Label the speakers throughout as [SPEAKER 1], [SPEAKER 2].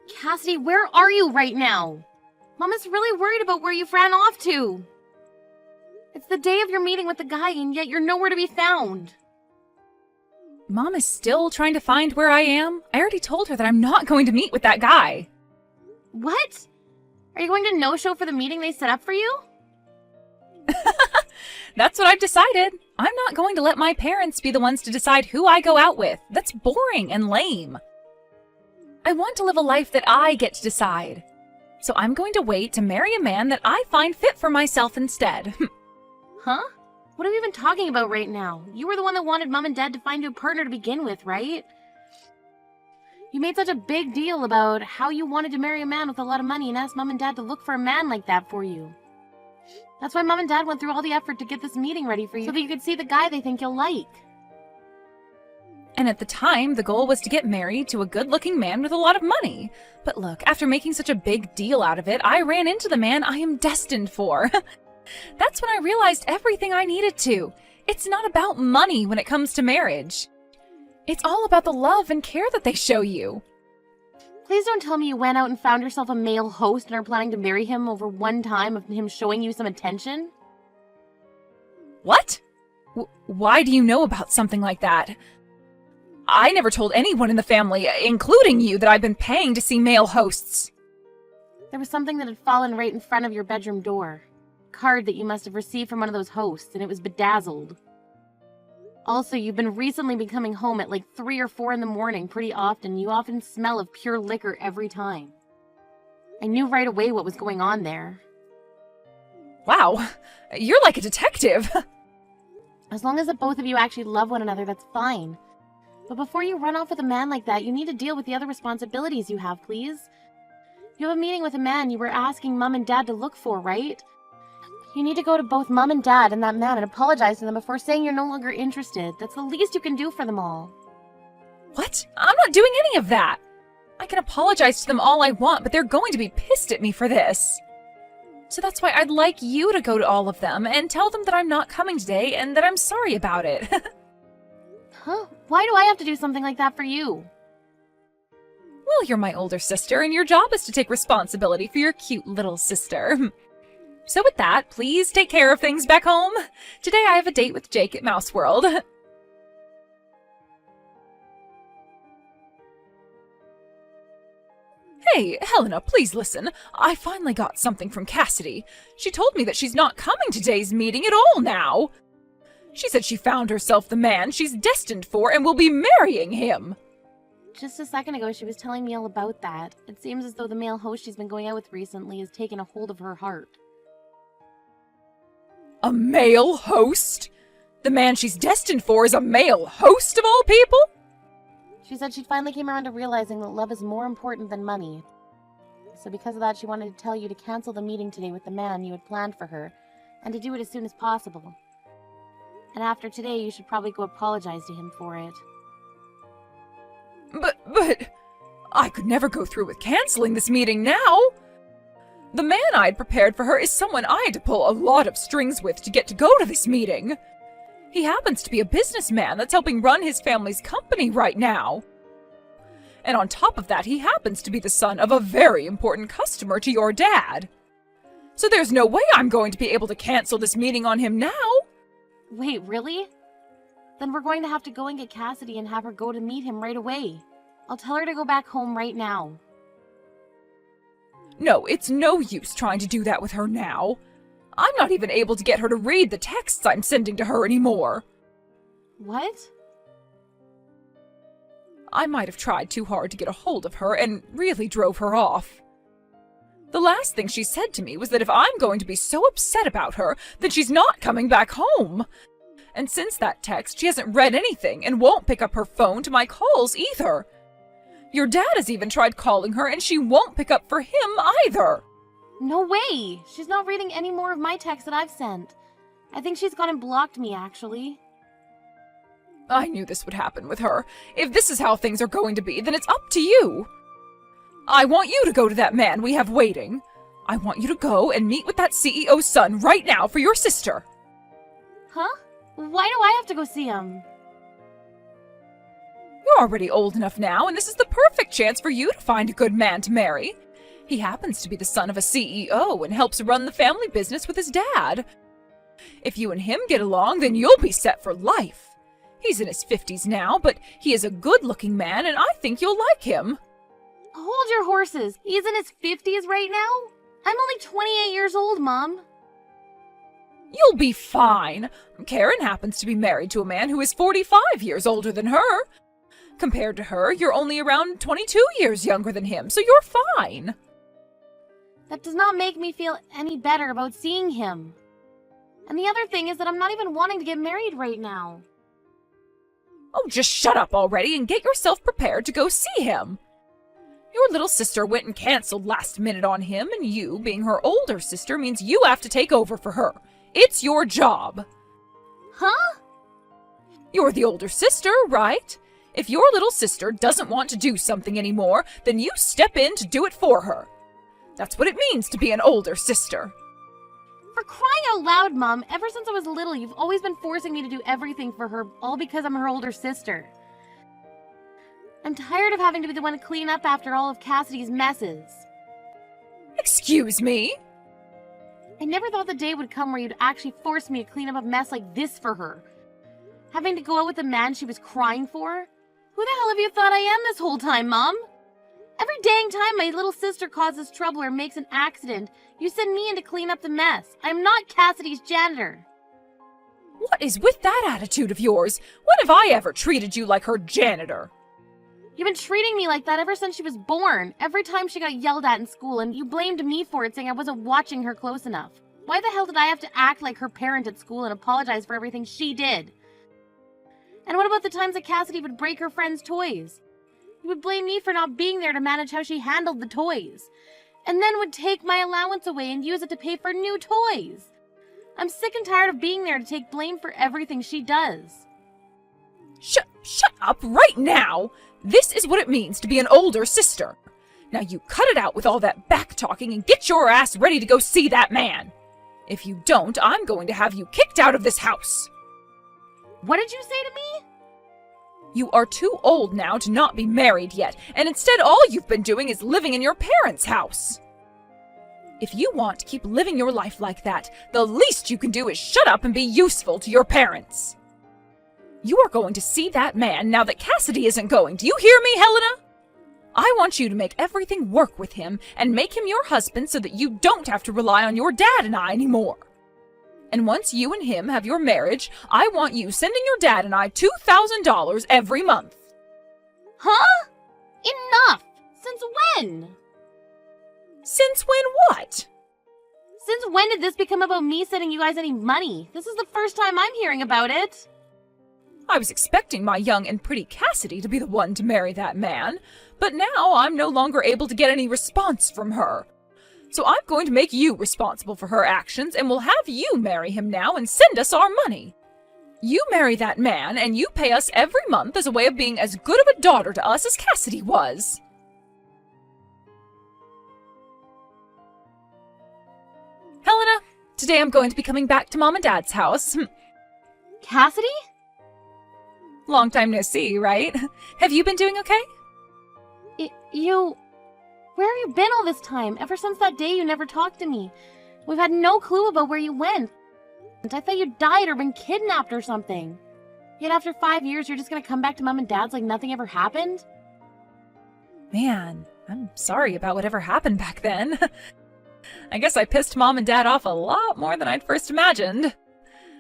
[SPEAKER 1] Cassidy, where are you right now? Mama's really worried about where you've ran off to. It's the day of your meeting with the guy, and yet you're nowhere to be found.
[SPEAKER 2] Mom is still trying to find where I am? I already told her that I'm not going to meet with that guy.
[SPEAKER 1] What? Are you going to no-show for the meeting they set up for you?
[SPEAKER 2] That's what I've decided. I'm not going to let my parents be the ones to decide who I go out with. That's boring and lame. I want to live a life that I get to decide. So I'm going to wait to marry a man that I find fit for myself instead.
[SPEAKER 1] Huh? What are we even talking about right now? You were the one that wanted Mom and Dad to find you a partner to begin with, right? You made such a big deal about how you wanted to marry a man with a lot of money and asked Mom and Dad to look for a man like that for you. That's why Mom and Dad went through all the effort to get this meeting ready for you so that you could see the guy they think you'll like.
[SPEAKER 2] And at the time, the goal was to get married to a good-looking man with a lot of money. But look, after making such a big deal out of it, I ran into the man I am destined for. That's when I realized everything I needed to. It's not about money when it comes to marriage. It's all about the love and care that they show you.
[SPEAKER 1] Please don't tell me you went out and found yourself a male host and are planning to marry him over one time of him showing you some attention?
[SPEAKER 2] What? Why do you know about something like that? I never told anyone in the family, including you, that I've been paying to see male hosts.
[SPEAKER 1] There was something that had fallen right in front of your bedroom door. A card that you must have received from one of those hosts, and it was bedazzled. Also, you've been recently coming home at like 3 or 4 in the morning pretty often. You often smell of pure liquor every time. I knew right away what was going on there.
[SPEAKER 2] Wow, you're like a detective.
[SPEAKER 1] As long as the both of you actually love one another, that's fine. But before you run off with a man like that, you need to deal with the other responsibilities you have, please. You have a meeting with a man you were asking Mom and Dad to look for, right? You need to go to both Mom and Dad and that man and apologize to them before saying you're no longer interested. That's the least you can do for them all.
[SPEAKER 2] What? I'm not doing any of that. I can apologize to them all I want, but they're going to be pissed at me for this. So that's why I'd like you to go to all of them and tell them that I'm not coming today and that I'm sorry about it.
[SPEAKER 1] Huh? Why do I have to do something like that for you?
[SPEAKER 2] Well, you're my older sister, and your job is to take responsibility for your cute little sister. So with that, please take care of things back home. Today I have a date with Jake at Mouse World. Hey, Helena, please listen. I finally got something from Cassidy. She told me that she's not coming to today's meeting at all now. She said she found herself the man she's destined for and will be marrying him.
[SPEAKER 1] Just a second ago, she was telling me all about that. It seems as though the male host she's been going out with recently has taken a hold of her heart.
[SPEAKER 2] A male host? The man she's destined for is a male host of all people?
[SPEAKER 1] She said she finally came around to realizing that love is more important than money. So because of that, she wanted to tell you to cancel the meeting today with the man you had planned for her, and to do it as soon as possible. And after today, you should probably go apologize to him for it.
[SPEAKER 2] But, I could never go through with canceling this meeting now. The man I had prepared for her is someone I had to pull a lot of strings with to get to go to this meeting. He happens to be a businessman that's helping run his family's company right now. And on top of that, he happens to be the son of a very important customer to your dad. So there's no way I'm going to be able to cancel this meeting on him now.
[SPEAKER 1] Wait, really? Then we're going to have to go and get Cassidy and have her go to meet him right away. I'll tell her to go back home right now.
[SPEAKER 2] No, it's no use trying to do that with her now. I'm not even able to get her to read the texts I'm sending to her anymore.
[SPEAKER 1] What?
[SPEAKER 2] I might have tried too hard to get a hold of her and really drove her off. The last thing she said to me was that if I'm going to be so upset about her, then she's not coming back home. And since that text, she hasn't read anything and won't pick up her phone to my calls either. Your dad has even tried calling her and she won't pick up for him either.
[SPEAKER 1] No way! She's not reading any more of my texts that I've sent. I think she's gone and blocked me, actually.
[SPEAKER 2] I knew this would happen with her. If this is how things are going to be, then it's up to you. I want you to go to that man we have waiting. I want you to go and meet with that CEO's son right now for your sister.
[SPEAKER 1] Huh? Why do I have to go see him?
[SPEAKER 2] You're already old enough now, and this is the perfect chance for you to find a good man to marry. He happens to be the son of a CEO and helps run the family business with his dad. If you and him get along, then you'll be set for life. He's in his 50s now, but he is a good-looking man, and I think you'll like him.
[SPEAKER 1] Hold your horses. He's in his 50s right now? I'm only 28 years old, Mom.
[SPEAKER 2] You'll be fine. Karen happens to be married to a man who is 45 years older than her. Compared to her, you're only around 22 years younger than him, so you're fine.
[SPEAKER 1] That does not make me feel any better about seeing him. And the other thing is that I'm not even wanting to get married right now.
[SPEAKER 2] Oh, just shut up already and get yourself prepared to go see him. Your little sister went and canceled last minute on him, and you, being her older sister, means you have to take over for her. It's your job.
[SPEAKER 1] Huh?
[SPEAKER 2] You're the older sister, right? If your little sister doesn't want to do something anymore, then you step in to do it for her. That's what it means to be an older sister.
[SPEAKER 1] For crying out loud, Mom, ever since I was little, you've always been forcing me to do everything for her, all because I'm her older sister. I'm tired of having to be the one to clean up after all of Cassidy's messes.
[SPEAKER 2] Excuse me?
[SPEAKER 1] I never thought the day would come where you'd actually force me to clean up a mess like this for her. Having to go out with the man she was crying for? Who the hell have you thought I am this whole time, Mom? Every dang time my little sister causes trouble or makes an accident, you send me in to clean up the mess. I'm not Cassidy's janitor.
[SPEAKER 2] What is with that attitude of yours? When have I ever treated you like her janitor?
[SPEAKER 1] You've been treating me like that ever since she was born. Every time she got yelled at in school, and you blamed me for it, saying I wasn't watching her close enough. Why the hell did I have to act like her parent at school and apologize for everything she did? And what about the times that Cassidy would break her friends' toys? You would blame me for not being there to manage how she handled the toys, and then would take my allowance away and use it to pay for new toys. I'm sick and tired of being there to take blame for everything she does.
[SPEAKER 2] Shut up right now! This is what it means to be an older sister. Now you cut it out with all that back-talking and get your ass ready to go see that man. If you don't, I'm going to have you kicked out of this house.
[SPEAKER 1] What did you say to me?
[SPEAKER 2] You are too old now to not be married yet, and instead all you've been doing is living in your parents' house. If you want to keep living your life like that, the least you can do is shut up and be useful to your parents. You are going to see that man now that Cassidy isn't going. Do you hear me, Helena? I want you to make everything work with him and make him your husband so that you don't have to rely on your dad and I anymore. And once you and him have your marriage, I want you sending your dad and I $2,000 every month.
[SPEAKER 1] Huh? Enough! Since when?
[SPEAKER 2] Since when what?
[SPEAKER 1] Since when did this become about me sending you guys any money? This is the first time I'm hearing about it.
[SPEAKER 2] I was expecting my young and pretty Cassidy to be the one to marry that man, but now I'm no longer able to get any response from her. So I'm going to make you responsible for her actions, and we'll have you marry him now and send us our money. You marry that man, and you pay us every month as a way of being as good of a daughter to us as Cassidy was. Helena, today I'm going to be coming back to Mom and Dad's house.
[SPEAKER 1] Cassidy?
[SPEAKER 2] Long time no see, right? Have you been doing okay?
[SPEAKER 1] Where have you been all this time? Ever since that day you never talked to me. We've had no clue about where you went. I thought you died or been kidnapped or something. Yet after 5 years, you're just gonna come back to Mom and Dad's like nothing ever happened?
[SPEAKER 2] Man, I'm sorry about whatever happened back then. I guess I pissed Mom and Dad off a lot more than I'd first imagined.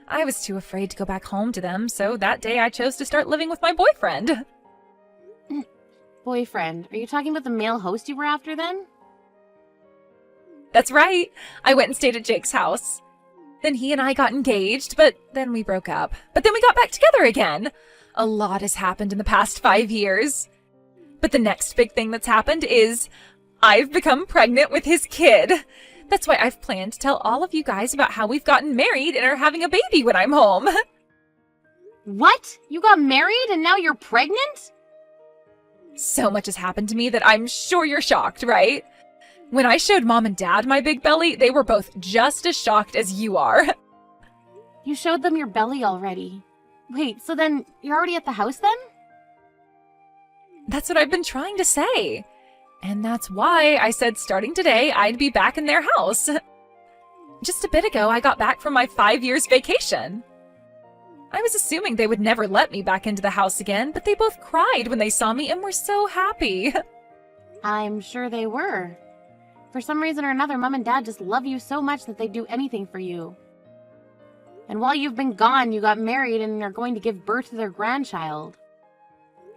[SPEAKER 2] I was too afraid to go back home to them, so that day I chose to start living with my boyfriend.
[SPEAKER 1] Boyfriend? Are you talking about the male host you were after then?
[SPEAKER 2] That's right. I went and stayed at Jake's house. Then he and I got engaged, but then we broke up. But then we got back together again. A lot has happened in the past 5 years. But the next big thing that's happened is I've become pregnant with his kid. That's why I've planned to tell all of you guys about how we've gotten married and are having a baby when I'm home.
[SPEAKER 1] What? You got married and now you're pregnant?
[SPEAKER 2] So much has happened to me that I'm sure you're shocked, right? When I showed Mom and Dad my big belly, they were both just as shocked as you are.
[SPEAKER 1] You showed them your belly already. Wait, so then you're already at the house then?
[SPEAKER 2] That's what I've been trying to say. And that's why I said starting today, I'd be back in their house. Just a bit ago, I got back from my 5 years vacation. I was assuming they would never let me back into the house again, but they both cried when they saw me and were so happy.
[SPEAKER 1] I'm sure they were. For some reason or another, Mom and Dad just love you so much that they'd do anything for you. And while you've been gone, you got married and are going to give birth to their grandchild.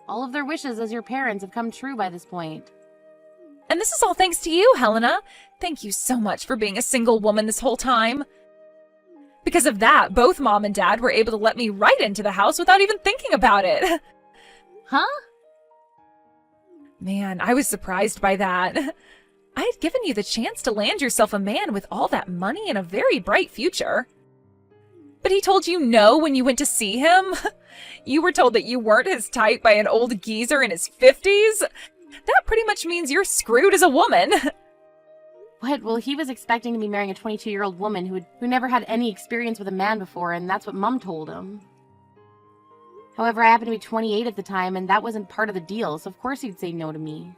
[SPEAKER 1] All of their wishes as your parents have come true by this point.
[SPEAKER 2] And this is all thanks to you, Helena. Thank you so much for being a single woman this whole time. Because of that, both Mom and Dad were able to let me right into the house without even thinking about it.
[SPEAKER 1] Huh?
[SPEAKER 2] Man, I was surprised by that. I had given you the chance to land yourself a man with all that money and a very bright future. But he told you no when you went to see him? You were told that you weren't his type by an old geezer in his 50s? That pretty much means you're screwed as a woman.
[SPEAKER 1] What? Well, he was expecting to be marrying a 22-year-old woman who never had any experience with a man before, and that's what Mom told him. However, I happened to be 28 at the time, and that wasn't part of the deal, so of course he'd say no to me.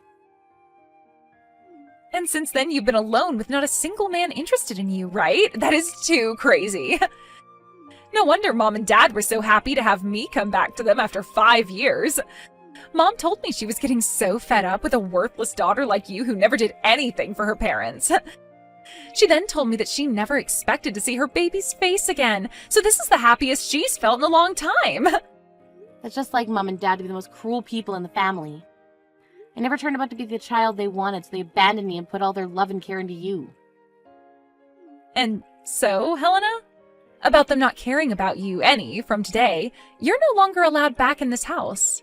[SPEAKER 2] And since then, you've been alone with not a single man interested in you, right? That is too crazy. No wonder Mom and Dad were so happy to have me come back to them after 5 years. Mom told me she was getting so fed up with a worthless daughter like you who never did anything for her parents. She then told me that she never expected to see her baby's face again, so this is the happiest she's felt in a long time.
[SPEAKER 1] That's just like Mom and Dad to be the most cruel people in the family. I never turned out to be the child they wanted, so they abandoned me and put all their love and care into you.
[SPEAKER 2] And so, Helena? About them not caring about you any from today, you're no longer allowed back in this house.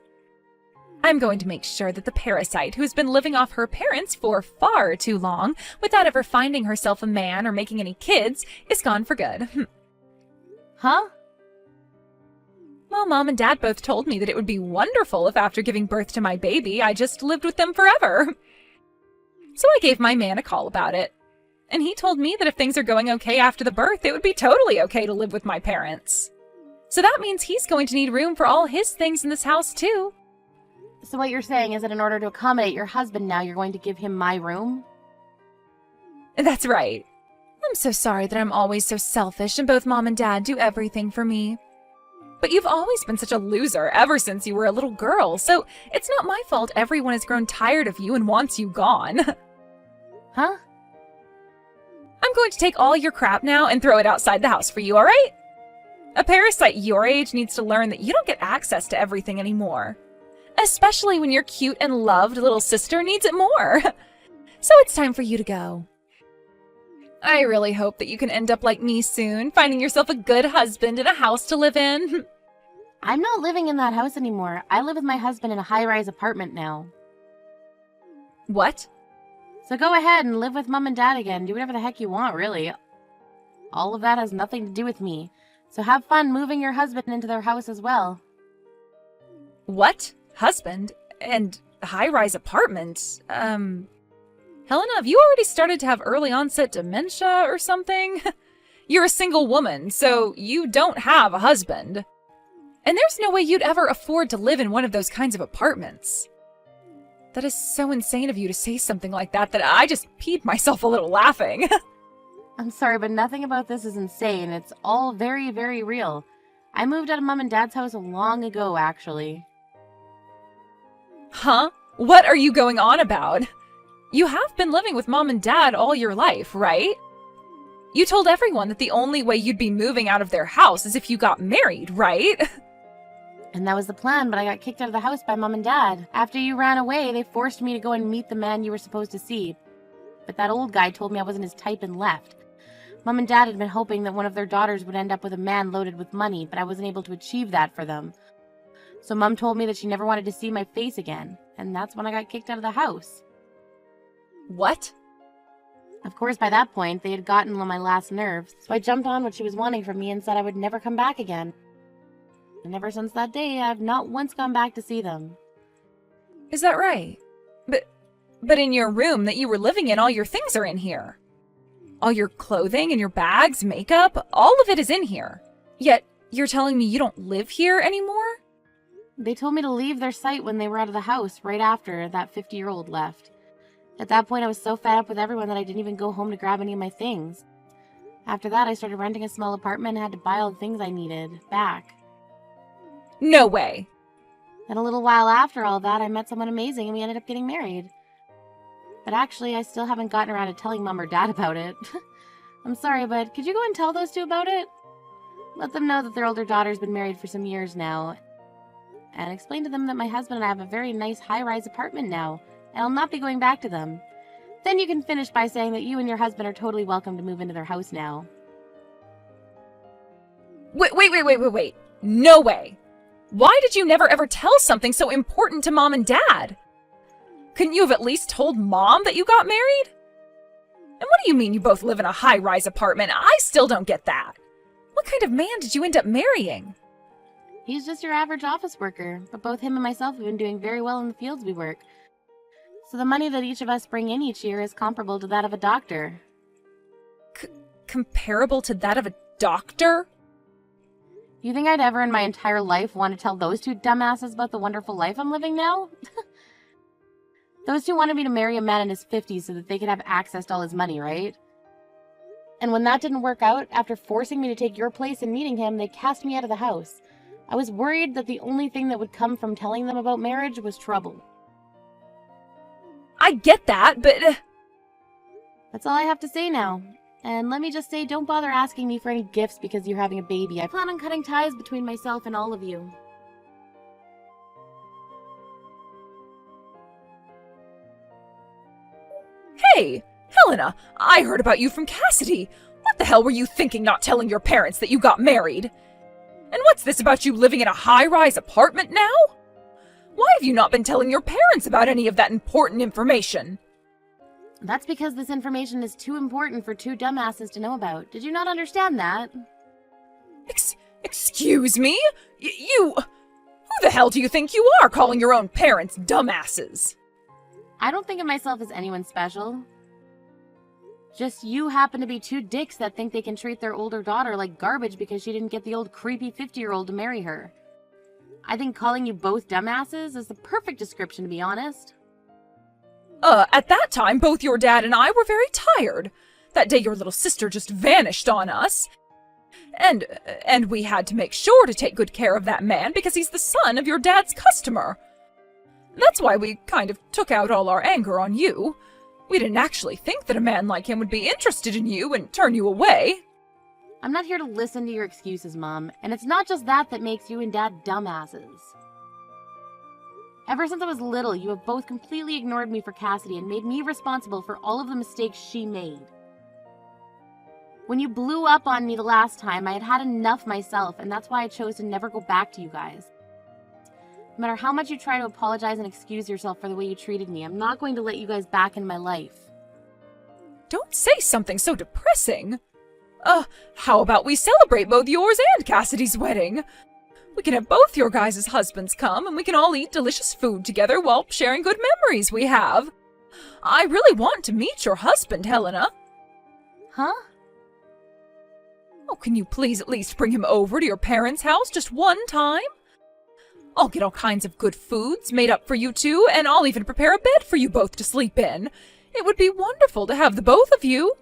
[SPEAKER 2] I'm going to make sure that the parasite who has been living off her parents for far too long without ever finding herself a man or making any kids is gone for good.
[SPEAKER 1] Huh?
[SPEAKER 2] Well, Mom and Dad both told me that it would be wonderful if after giving birth to my baby, I just lived with them forever. So I gave my man a call about it. And he told me that if things are going okay after the birth, it would be totally okay to live with my parents. So that means he's going to need room for all his things in this house, too.
[SPEAKER 1] So what you're saying is that in order to accommodate your husband now, you're going to give him my room?
[SPEAKER 2] That's right. I'm so sorry that I'm always so selfish and both Mom and Dad do everything for me. But you've always been such a loser ever since you were a little girl, so it's not my fault everyone has grown tired of you and wants you gone.
[SPEAKER 1] Huh?
[SPEAKER 2] I'm going to take all your crap now and throw it outside the house for you, alright? A parasite your age needs to learn that you don't get access to everything anymore. Especially when your cute and loved little sister needs it more. So it's time for you to go. I really hope that you can end up like me soon, finding yourself a good husband and a house to live in.
[SPEAKER 1] I'm not living in that house anymore. I live with my husband in a high-rise apartment now.
[SPEAKER 2] What?
[SPEAKER 1] So go ahead and live with Mom and Dad again. Do whatever the heck you want, really. All of that has nothing to do with me. So have fun moving your husband into their house as well.
[SPEAKER 2] What? Husband? And high-rise apartment? Helena, have you already started to have early onset dementia or something? You're a single woman, so you don't have a husband. And there's no way you'd ever afford to live in one of those kinds of apartments. That is so insane of you to say something like that I just peed myself a little laughing.
[SPEAKER 1] I'm sorry, but nothing about this is insane. It's all very, very real. I moved out of Mom and Dad's house long ago, actually.
[SPEAKER 2] Huh? What are you going on about? You have been living with Mom and Dad all your life, right? You told everyone that the only way you'd be moving out of their house is if you got married, right?
[SPEAKER 1] And that was the plan, but I got kicked out of the house by Mom and Dad. After you ran away, they forced me to go and meet the man you were supposed to see. But that old guy told me I wasn't his type and left. Mom and Dad had been hoping that one of their daughters would end up with a man loaded with money, but I wasn't able to achieve that for them. So Mom told me that she never wanted to see my face again, and that's when I got kicked out of the house.
[SPEAKER 2] What?
[SPEAKER 1] Of course, by that point, they had gotten on my last nerve, so I jumped on what she was wanting from me and said I would never come back again. And ever since that day, I've not once gone back to see them.
[SPEAKER 2] Is that right? But in your room that you were living in, all your things are in here. All your clothing and your bags, makeup, all of it is in here. Yet, you're telling me you don't live here anymore?
[SPEAKER 1] They told me to leave their sight when they were out of the house right after that 50-year-old left. At that point, I was so fed up with everyone that I didn't even go home to grab any of my things. After that, I started renting a small apartment and had to buy all the things I needed back.
[SPEAKER 2] No way!
[SPEAKER 1] And a little while after all that, I met someone amazing and we ended up getting married. But actually, I still haven't gotten around to telling Mom or Dad about it. I'm sorry, but could you go and tell those two about it? Let them know that their older daughter's been married for some years now. And explain to them that my husband and I have a very nice high-rise apartment now, and I'll not be going back to them. Then you can finish by saying that you and your husband are totally welcome to move into their house now.
[SPEAKER 2] Wait. No way! Why did you never ever tell something so important to Mom and Dad? Couldn't you have at least told Mom that you got married? And what do you mean you both live in a high-rise apartment? I still don't get that. What kind of man did you end up marrying?
[SPEAKER 1] He's just your average office worker, but both him and myself have been doing very well in the fields we work. So the money that each of us bring in each year is comparable to that of a doctor.
[SPEAKER 2] Comparable to that of a doctor?
[SPEAKER 1] You think I'd ever in my entire life want to tell those two dumbasses about the wonderful life I'm living now? Those two wanted me to marry a man in his 50s so that they could have access to all his money, right? And when that didn't work out, after forcing me to take your place and meeting him, they cast me out of the house. I was worried that the only thing that would come from telling them about marriage was trouble.
[SPEAKER 2] I get that, but...
[SPEAKER 1] That's all I have to say now. And let me just say, don't bother asking me for any gifts because you're having a baby. I plan on cutting ties between myself and all of you.
[SPEAKER 2] Hey, Helena, I heard about you from Cassidy. What the hell were you thinking not telling your parents that you got married? And what's this about you living in a high-rise apartment now? Why have you not been telling your parents about any of that important information?
[SPEAKER 1] That's because this information is too important for two dumbasses to know about. Did you not understand that?
[SPEAKER 2] Excuse me? You... Who the hell do you think you are calling your own parents dumbasses?
[SPEAKER 1] I don't think of myself as anyone special. Just you happen to be two dicks that think they can treat their older daughter like garbage because she didn't get the old creepy 50-year-old to marry her. I think calling you both dumbasses is the perfect description, to be honest.
[SPEAKER 2] At that time, both your dad and I were very tired. That day your little sister just vanished on us. And we had to make sure to take good care of that man because he's the son of your dad's customer. That's why we kind of took out all our anger on you. We didn't actually think that a man like him would be interested in you and turn you away.
[SPEAKER 1] I'm not here to listen to your excuses, Mom, and it's not just that that makes you and Dad dumbasses. Ever since I was little, you have both completely ignored me for Cassidy and made me responsible for all of the mistakes she made. When you blew up on me the last time, I had had enough myself, and that's why I chose to never go back to you guys. No matter how much you try to apologize and excuse yourself for the way you treated me, I'm not going to let you guys back in my life.
[SPEAKER 2] Don't say something so depressing. How about we celebrate both yours and Cassidy's wedding? We can have both your guys' husbands come, and we can all eat delicious food together while sharing good memories we have. I really want to meet your husband, Helena.
[SPEAKER 1] Huh?
[SPEAKER 2] Oh, can you please at least bring him over to your parents' house just one time? I'll get all kinds of good foods made up for you two, and I'll even prepare a bed for you both to sleep in. It would be wonderful to have the both of you.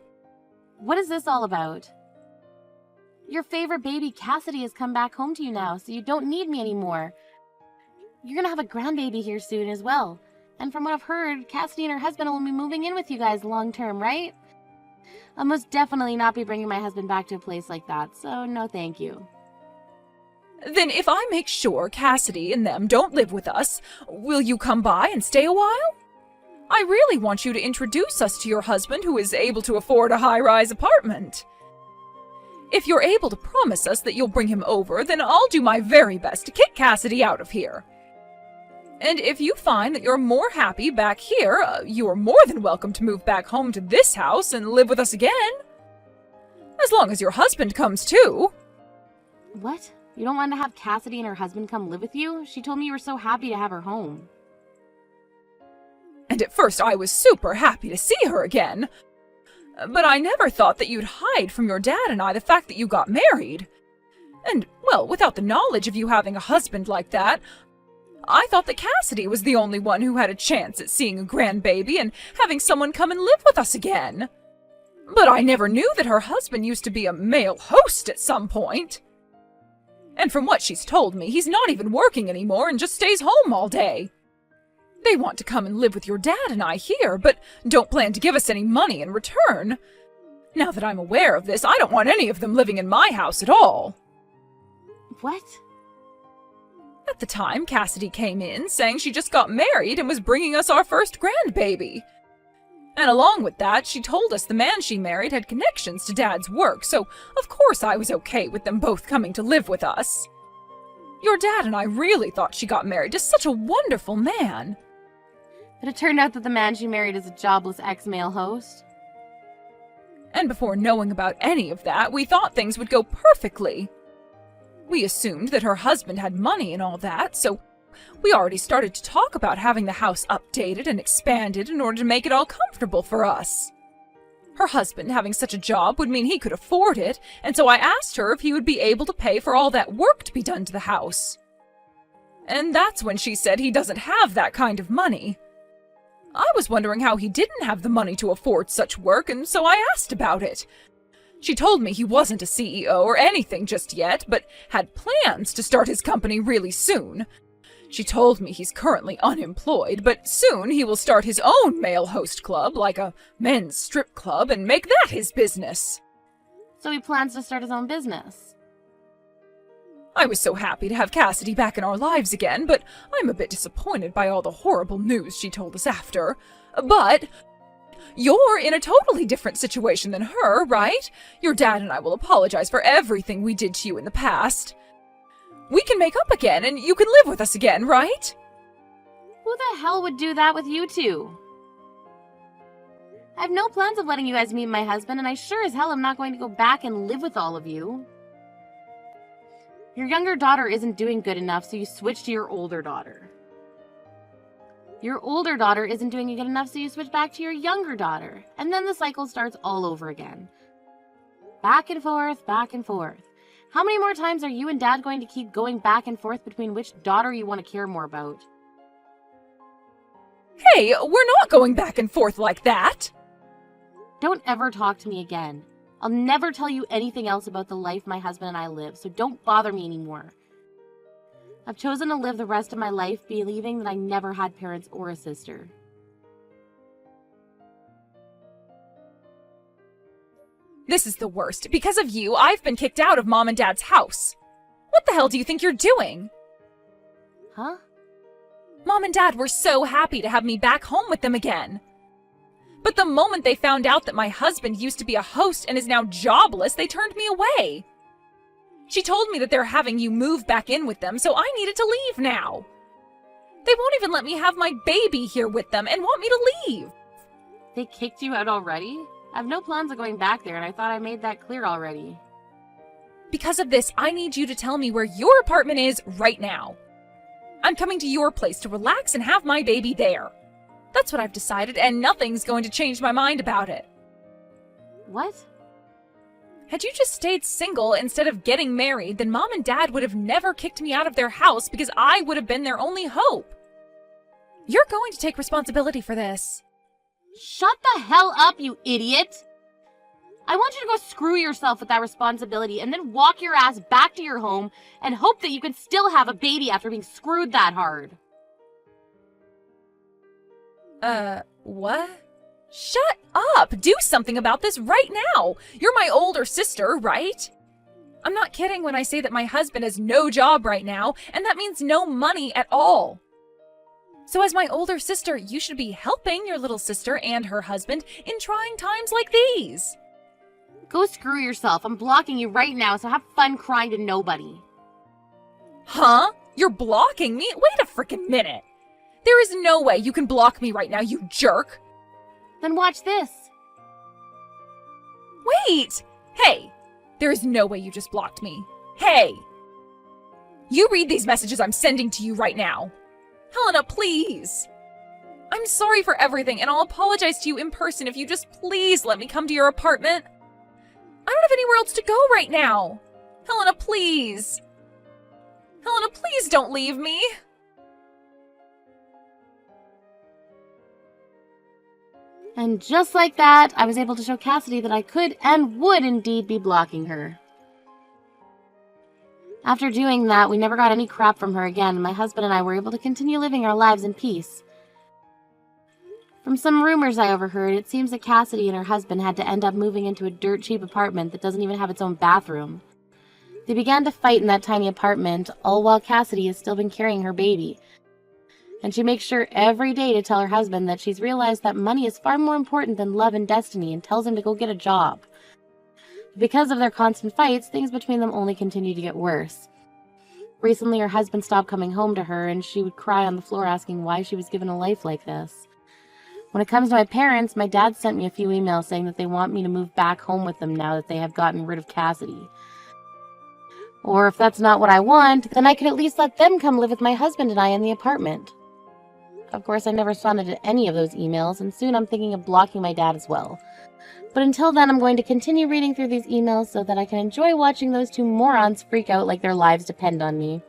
[SPEAKER 1] What is this all about? Your favorite baby, Cassidy, has come back home to you now, so you don't need me anymore. You're gonna have a grandbaby here soon as well. And from what I've heard, Cassidy and her husband will be moving in with you guys long term, right? I'll most definitely not be bringing my husband back to a place like that, so no thank you.
[SPEAKER 2] Then if I make sure Cassidy and them don't live with us, will you come by and stay a while? I really want you to introduce us to your husband who is able to afford a high-rise apartment. If you're able to promise us that you'll bring him over, then I'll do my very best to kick Cassidy out of here. And if you find that you're more happy back here, you are more than welcome to move back home to this house and live with us again. As long as your husband comes too.
[SPEAKER 1] What? You don't want to have Cassidy and her husband come live with you? She told me you were so happy to have her home.
[SPEAKER 2] And at first I was super happy to see her again. But I never thought that you'd hide from your dad and I the fact that you got married. And, well, without the knowledge of you having a husband like that, I thought that Cassidy was the only one who had a chance at seeing a grandbaby and having someone come and live with us again. But I never knew that her husband used to be a male host at some point. And from what she's told me, he's not even working anymore and just stays home all day. They want to come and live with your dad and I here, but don't plan to give us any money in return. Now that I'm aware of this, I don't want any of them living in my house at all.
[SPEAKER 1] What?
[SPEAKER 2] At the time, Cassidy came in saying she just got married and was bringing us our first grandbaby. And along with that, she told us the man she married had connections to Dad's work, so of course I was okay with them both coming to live with us. Your dad and I really thought she got married to such a wonderful man.
[SPEAKER 1] But it turned out that the man she married is a jobless ex-male host.
[SPEAKER 2] And before knowing about any of that, we thought things would go perfectly. We assumed that her husband had money and all that, so we already started to talk about having the house updated and expanded in order to make it all comfortable for us. Her husband having such a job would mean he could afford it, and so I asked her if he would be able to pay for all that work to be done to the house. And that's when she said he doesn't have that kind of money. I was wondering how he didn't have the money to afford such work, and so I asked about it. She told me he wasn't a CEO or anything just yet, but had plans to start his company really soon. She told me he's currently unemployed, but soon he will start his own male host club, like a men's strip club, and make that his business.
[SPEAKER 1] So he plans to start his own business.
[SPEAKER 2] I was so happy to have Cassidy back in our lives again, but I'm a bit disappointed by all the horrible news she told us after. But you're in a totally different situation than her, right? Your dad and I will apologize for everything we did to you in the past. We can make up again, and you can live with us again, right?
[SPEAKER 1] Who the hell would do that with you two? I have no plans of letting you guys meet my husband, and I sure as hell am not going to go back and live with all of you. Your younger daughter isn't doing good enough, so you switch to your older daughter. Your older daughter isn't doing good enough, so you switch back to your younger daughter. And then the cycle starts all over again. Back and forth, back and forth. How many more times are you and Dad going to keep going back and forth between which daughter you want to care more about?
[SPEAKER 2] Hey, we're not going back and forth like that!
[SPEAKER 1] Don't ever talk to me again. I'll never tell you anything else about the life my husband and I live, so don't bother me anymore. I've chosen to live the rest of my life believing that I never had parents or a sister.
[SPEAKER 2] This is the worst. Because of you, I've been kicked out of Mom and Dad's house. What the hell do you think you're doing?
[SPEAKER 1] Huh?
[SPEAKER 2] Mom and Dad were so happy to have me back home with them again. But the moment they found out that my husband used to be a host and is now jobless, they turned me away. She told me that they're having you move back in with them, so I needed to leave now. They won't even let me have my baby here with them and want me to leave.
[SPEAKER 1] They kicked you out already? I have no plans of going back there, and I thought I made that clear already.
[SPEAKER 2] Because of this, I need you to tell me where your apartment is right now. I'm coming to your place to relax and have my baby there. That's what I've decided, and nothing's going to change my mind about it.
[SPEAKER 1] What?
[SPEAKER 2] Had you just stayed single instead of getting married, then Mom and Dad would have never kicked me out of their house because I would have been their only hope. You're going to take responsibility for this.
[SPEAKER 1] Shut the hell up, you idiot! I want you to go screw yourself with that responsibility and then walk your ass back to your home and hope that you can still have a baby after being screwed that hard.
[SPEAKER 2] What? Shut up! Do something about this right now! You're my older sister, right? I'm not kidding when I say that my husband has no job right now, and that means no money at all. So as my older sister, you should be helping your little sister and her husband in trying times like these.
[SPEAKER 1] Go screw yourself. I'm blocking you right now, so have fun crying to nobody.
[SPEAKER 2] Huh? You're blocking me? Wait a frickin' minute. There is no way you can block me right now, you jerk.
[SPEAKER 1] Then watch this.
[SPEAKER 2] Wait! Hey! There is no way you just blocked me. Hey! You read these messages I'm sending to you right now. Helena, please! I'm sorry for everything, and I'll apologize to you in person if you just please let me come to your apartment. I don't have anywhere else to go right now. Helena, please! Helena, please don't leave me!
[SPEAKER 1] And just like that, I was able to show Cassidy that I could and would indeed be blocking her. After doing that, we never got any crap from her again, and my husband and I were able to continue living our lives in peace. From some rumors I overheard, it seems that Cassidy and her husband had to end up moving into a dirt-cheap apartment that doesn't even have its own bathroom. They began to fight in that tiny apartment, all while Cassidy has still been carrying her baby. And she makes sure every day to tell her husband that she's realized that money is far more important than love and destiny, and tells him to go get a job. Because of their constant fights, things between them only continue to get worse. Recently, her husband stopped coming home to her, and she would cry on the floor asking why she was given a life like this. When it comes to my parents, my dad sent me a few emails saying that they want me to move back home with them now that they have gotten rid of Cassidy. Or if that's not what I want, then I could at least let them come live with my husband and I in the apartment. Of course, I never responded to any of those emails, and soon I'm thinking of blocking my dad as well. But until then, I'm going to continue reading through these emails so that I can enjoy watching those two morons freak out like their lives depend on me.